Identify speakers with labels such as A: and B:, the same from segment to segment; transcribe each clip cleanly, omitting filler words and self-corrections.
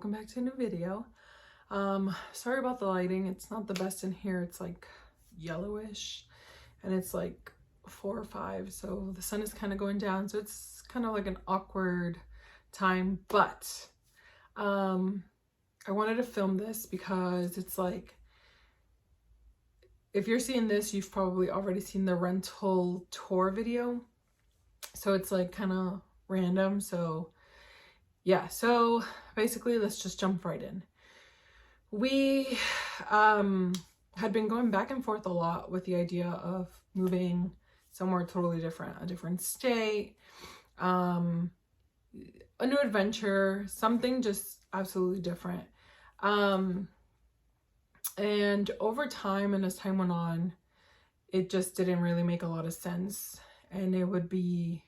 A: welcome back to a new video. Sorry about the lighting. It's not the best in here. It's like yellowish and it's like 4 or 5, so the sun is kind of going down, so it's kind of like an awkward time. But I wanted to film this because it's like, if you're seeing this, you've probably already seen the rental tour video, so it's like kind of random. So yeah, so basically let's just jump right in. We had been going back and forth a lot with the idea of moving somewhere totally different, a different state, a new adventure, something just absolutely different. And over time, and as time went on, it just didn't really make a lot of sense. And it would be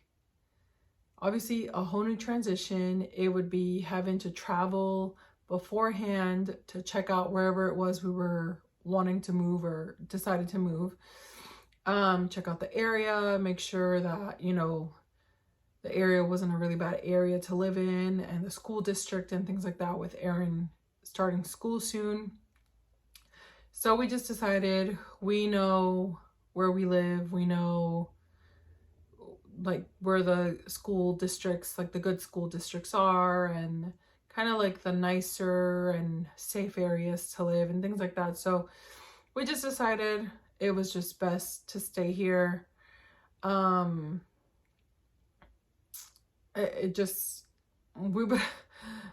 A: obviously a whole new transition. It would be having to travel beforehand to check out wherever it was we were wanting to move or decided to move. Check out the area, make sure that, you know, the area wasn't a really bad area to live in, and the school district and things like that, with Aaron starting school soon. So we just decided, we know where we live, we know like where the school districts, like the good school districts are, and kind of like the nicer and safe areas to live and things like that. So we just decided it was just best to stay here. It just,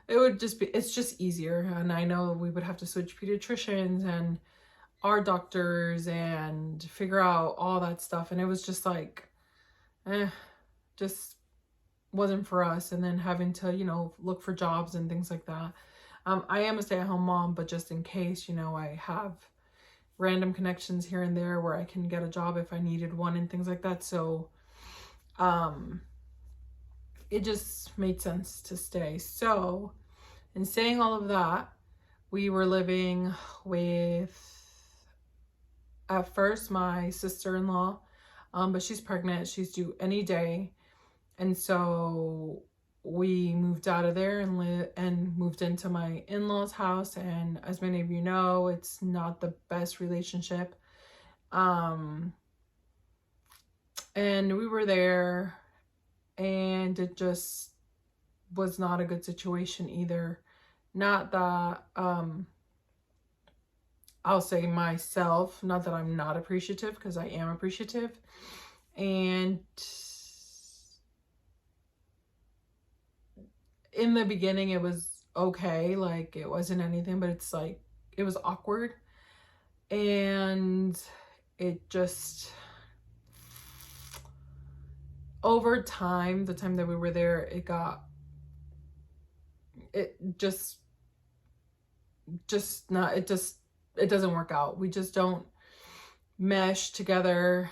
A: it's just easier. And I know we would have to switch pediatricians and our doctors and figure out all that stuff. And it was just like, just wasn't for us. And then having to, you know, look for jobs and things like that. I am a stay-at-home mom, but just in case, you know, I have random connections here and there where I can get a job if I needed one and things like that. So it just made sense to stay. So in saying all of that, we were living with, at first, my sister-in-law, but she's pregnant, she's due any day. And so we moved out of there and moved into my in-laws' house. And as many of you know, it's not the best relationship. And we were there, and it just was not a good situation either. Not that, I'll say myself, not that I'm not appreciative, because I am appreciative. And in the beginning, it was okay, like it wasn't anything, but it's like, it was awkward. And it just, over time, the time that we were there, it doesn't work out. We just don't mesh together.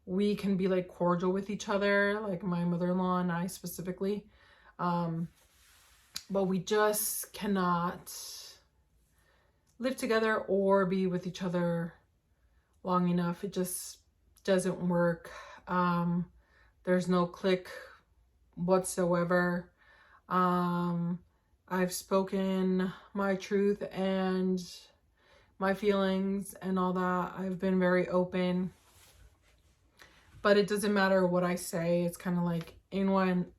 A: We can be like cordial with each other, like my mother-in-law and I specifically, but we just cannot live together or be with each other long enough. It just doesn't work. There's no click whatsoever. I've spoken my truth and my feelings and all that. I've been very open, but it doesn't matter what I say. It's kind of like in one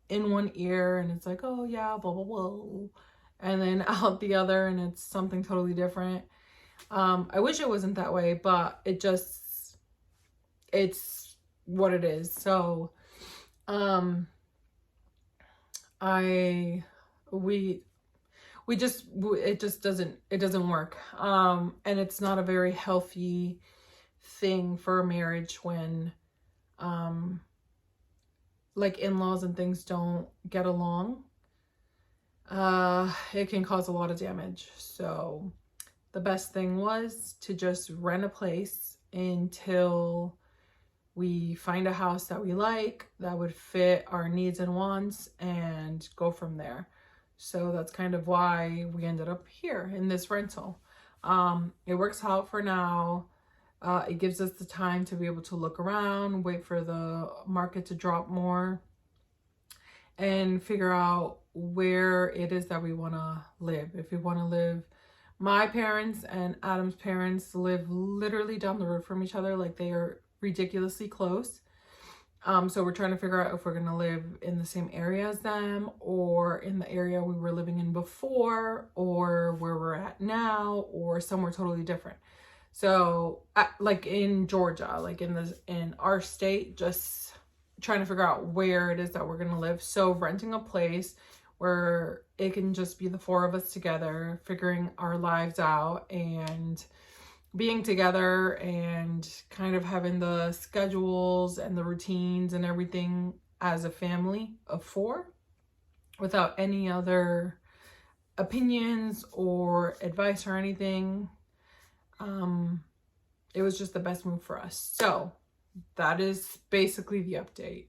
A: ear, and it's like, oh yeah, blah blah blah, and then out the other, and it's something totally different. I wish it wasn't that way, but it's what it is. So it doesn't work. And it's not a very healthy thing for a marriage when like in-laws and things don't get along. It can cause a lot of damage. So the best thing was to just rent a place until we find a house that we like, that would fit our needs and wants, and go from there. So that's kind of why we ended up here in this rental. It works out for now. It gives us the time to be able to look around, wait for the market to drop more, and figure out where it is that we want to live. If we want to live, my parents and Adam's parents live literally down the road from each other. Like, they are ridiculously close. So we're trying to figure out if we're going to live in the same area as them, or in the area we were living in before, or where we're at now, or somewhere totally different. So like in Georgia, like in our state, just trying to figure out where it is that we're going to live. So renting a place where it can just be the four of us together, figuring our lives out and being together, and kind of having the schedules and the routines and everything as a family of four, without any other opinions or advice or anything. It was just the best move for us. So that is basically the update.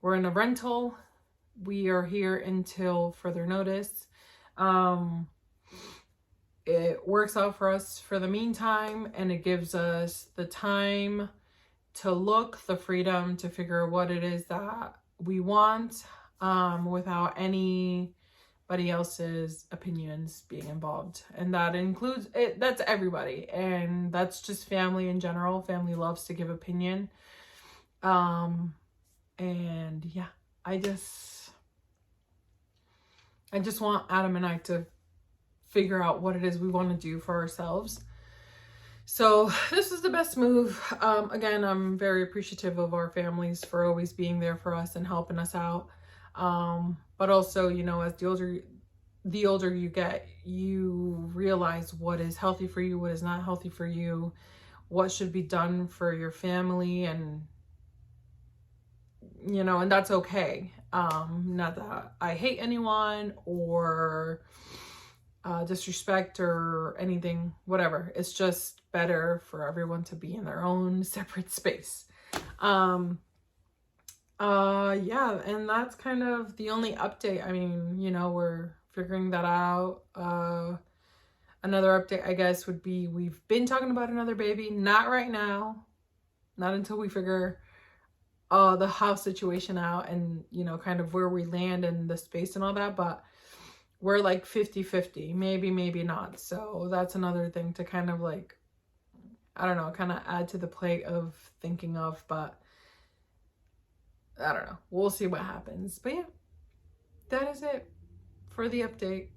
A: We're in a rental. We are here until further notice. It works out for us for the meantime, and it gives us the time to look, the freedom to figure what it is that we want, without anybody else's opinions being involved. And that includes it, that's everybody, and that's just family in general. Family loves to give opinion. And yeah, I just want Adam and I to figure out what it is we want to do for ourselves. So this is the best move. Again, I'm very appreciative of our families for always being there for us and helping us out. But also, you know, as the older you get, you realize what is healthy for you, what is not healthy for you, what should be done for your family, and you know, and that's okay. Not that I hate anyone or disrespect or anything, whatever. It's just better for everyone to be in their own separate space. Yeah, and that's kind of the only update. I mean, you know, we're figuring that out. Another update, I guess, would be we've been talking about another baby. Not right now. Not until we figure the house situation out, and, you know, kind of where we land and the space and all that. But we're like 50-50, maybe not. So that's another thing to kind of like, I don't know, kind of add to the plate of thinking of. But I don't know, we'll see what happens. But yeah, that is it for the update.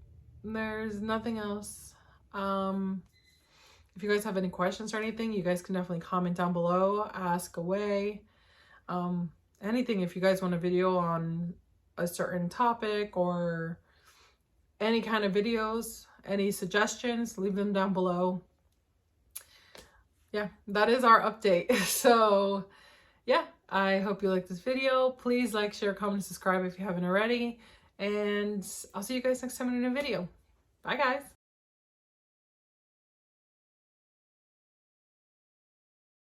A: There's nothing else. If you guys have any questions or anything, you guys can definitely comment down below, ask away. Anything, if you guys want a video on a certain topic or any kind of videos, any suggestions, leave them down below. Yeah, that is our update. So yeah, I hope you like this video. Please like, share, comment, subscribe if you haven't already. And I'll see you guys next time in a new video. Bye guys.